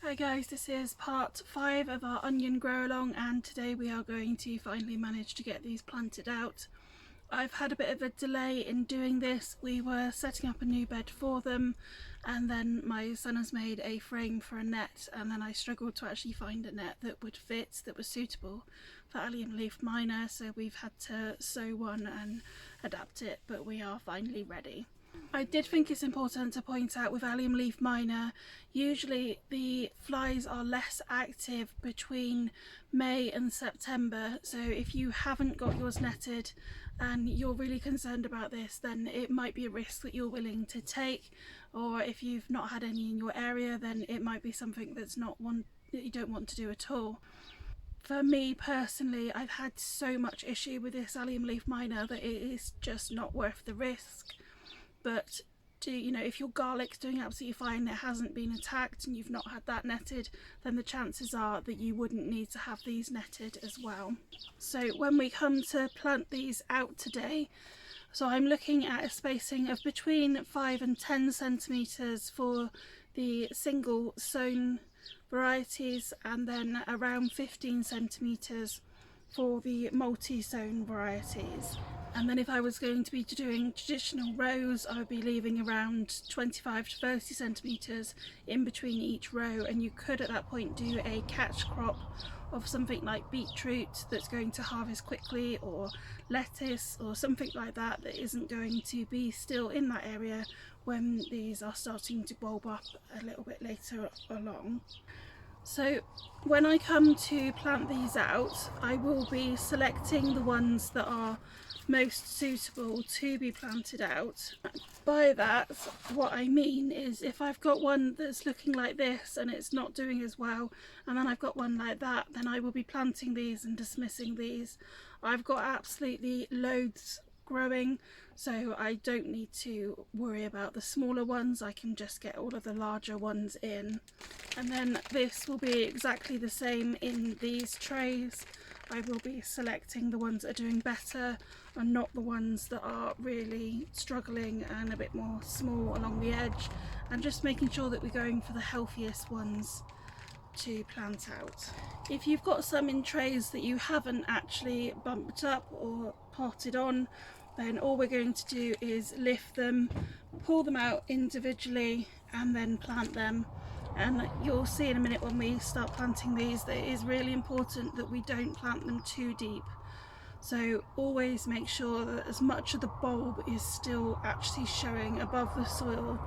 Hi guys, this is part 5 of our onion grow along, and today we are going to finally manage to get these planted out. I've had a bit of a delay in doing this. We were setting up a new bed for them, and then my son has made a frame for a net, and then I struggled to actually find a net that would fit, that was suitable for allium leaf miner, so we've had to sew one and adapt it, but we are finally ready. I did think it's important to point out with allium leaf miner, usually the flies are less active between May and September, so if you haven't got yours netted and you're really concerned about this, then it might be a risk that you're willing to take, or if you've not had any in your area, then it might be something that's not one that you don't want to do at all. For me personally, I've had so much issue with this allium leaf miner that it is just not worth the risk. But if your garlic's doing absolutely fine, it hasn't been attacked and you've not had that netted, then the chances are that you wouldn't need to have these netted as well. So when we come to plant these out today, so I'm looking at a spacing of between 5 and 10 centimetres for the single sown varieties, and then around 15 centimetres for the multi-sown varieties. And then if I was going to be doing traditional rows, I would be leaving around 25 to 30 centimetres in between each row, and you could at that point do a catch crop of something like beetroot that's going to harvest quickly, or lettuce or something like that that isn't going to be still in that area when these are starting to bulb up a little bit later along. So when I come to plant these out, I will be selecting the ones that are most suitable to be planted out. By that, what I mean is if I've got one that's looking like this and it's not doing as well, and then I've got one like that, then I will be planting these and dismissing these. I've got absolutely loads growing, so I don't need to worry about the smaller ones. I can just get all of the larger ones in. And then this will be exactly the same in these trays. I will be selecting the ones that are doing better and not the ones that are really struggling and a bit more small along the edge, and just making sure that we're going for the healthiest ones to plant out. If you've got some in trays that you haven't actually bumped up or potted on, then all we're going to do is lift them, pull them out individually and then plant them. And you'll see in a minute when we start planting these that it is really important that we don't plant them too deep. So always make sure that as much of the bulb is still actually showing above the soil,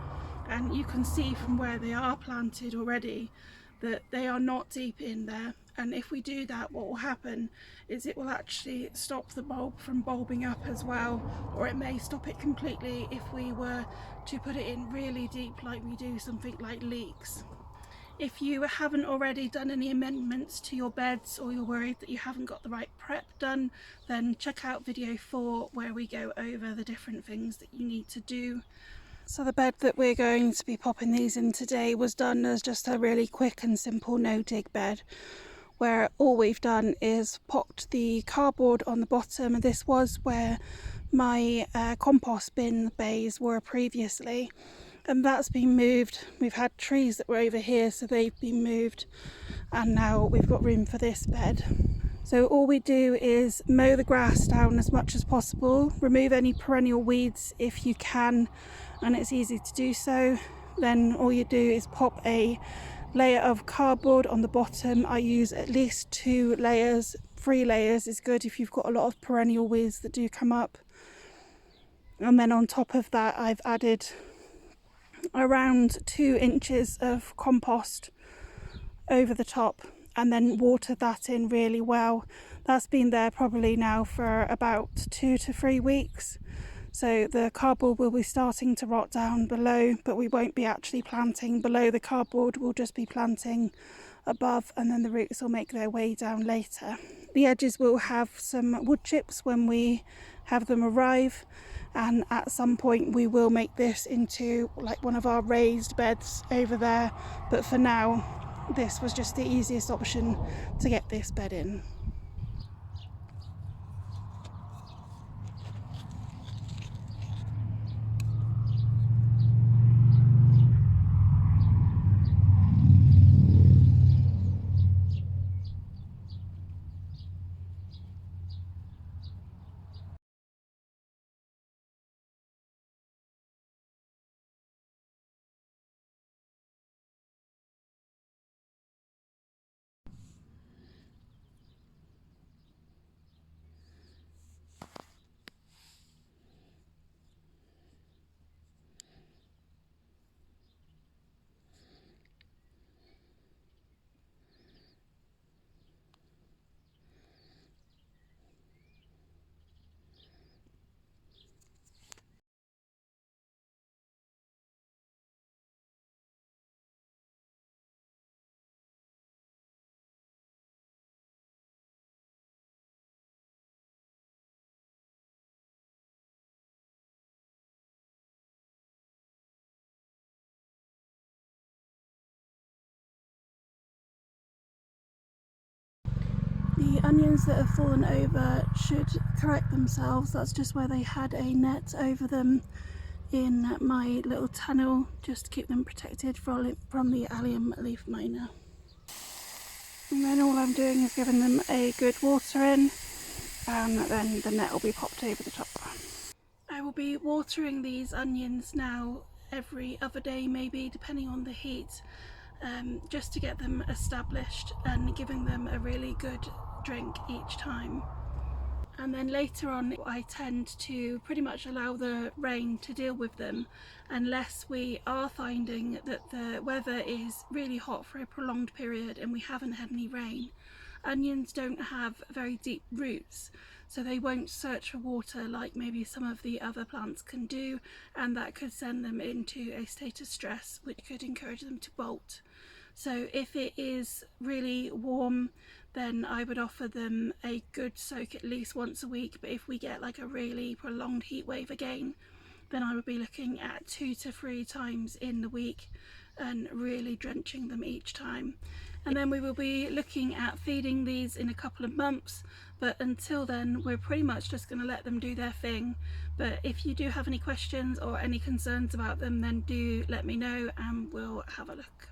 and you can see from where they are planted already that they are not deep in there. And if we do that, what will happen is it will actually stop the bulb from bulbing up as well, or it may stop it completely if we were to put it in really deep like we do something like leeks. If you haven't already done any amendments to your beds, or you're worried that you haven't got the right prep done, then check out video 4 where we go over the different things that you need to do. So the bed that we're going to be popping these in today was done as just a really quick and simple no-dig bed, where all we've done is popped the cardboard on the bottom, and this was where my compost bin bays were previously, and that's been moved. We've had trees that were over here, so they've been moved, and now we've got room for this bed. So all we do is mow the grass down as much as possible, remove any perennial weeds if you can, and it's easy to do so. Then all you do is pop a layer of cardboard on the bottom. I use at least 2 layers. 3 layers is good if you've got a lot of perennial weeds that do come up. And then on top of that, I've added around 2 inches of compost over the top, and then watered that in really well. That's been there probably now for about 2 to 3 weeks. So the cardboard will be starting to rot down below, but we won't be actually planting below the cardboard, we'll just be planting above, and then the roots will make their way down later. The edges will have some wood chips when we have them arrive, and at some point we will make this into like one of our raised beds over there, but for now this was just the easiest option to get this bed in. The onions that have fallen over should correct themselves. That's just where they had a net over them in my little tunnel, just to keep them protected from the allium leaf miner. And then all I'm doing is giving them a good water in, and then the net will be popped over the top. I will be watering these onions now every other day maybe, depending on the heat, just to get them established and giving them a really good drink each time. And then later on I tend to pretty much allow the rain to deal with them, unless we are finding that the weather is really hot for a prolonged period and we haven't had any rain. Onions don't have very deep roots, so they won't search for water like maybe some of the other plants can do, and that could send them into a state of stress which could encourage them to bolt. So if it is really warm, then I would offer them a good soak at least once a week, but if we get like a really prolonged heat wave again, then I would be looking at 2 to 3 times in the week and really drenching them each time. And then we will be looking at feeding these in a couple of months, but until then we're pretty much just going to let them do their thing. But if you do have any questions or any concerns about them, then do let me know and we'll have a look.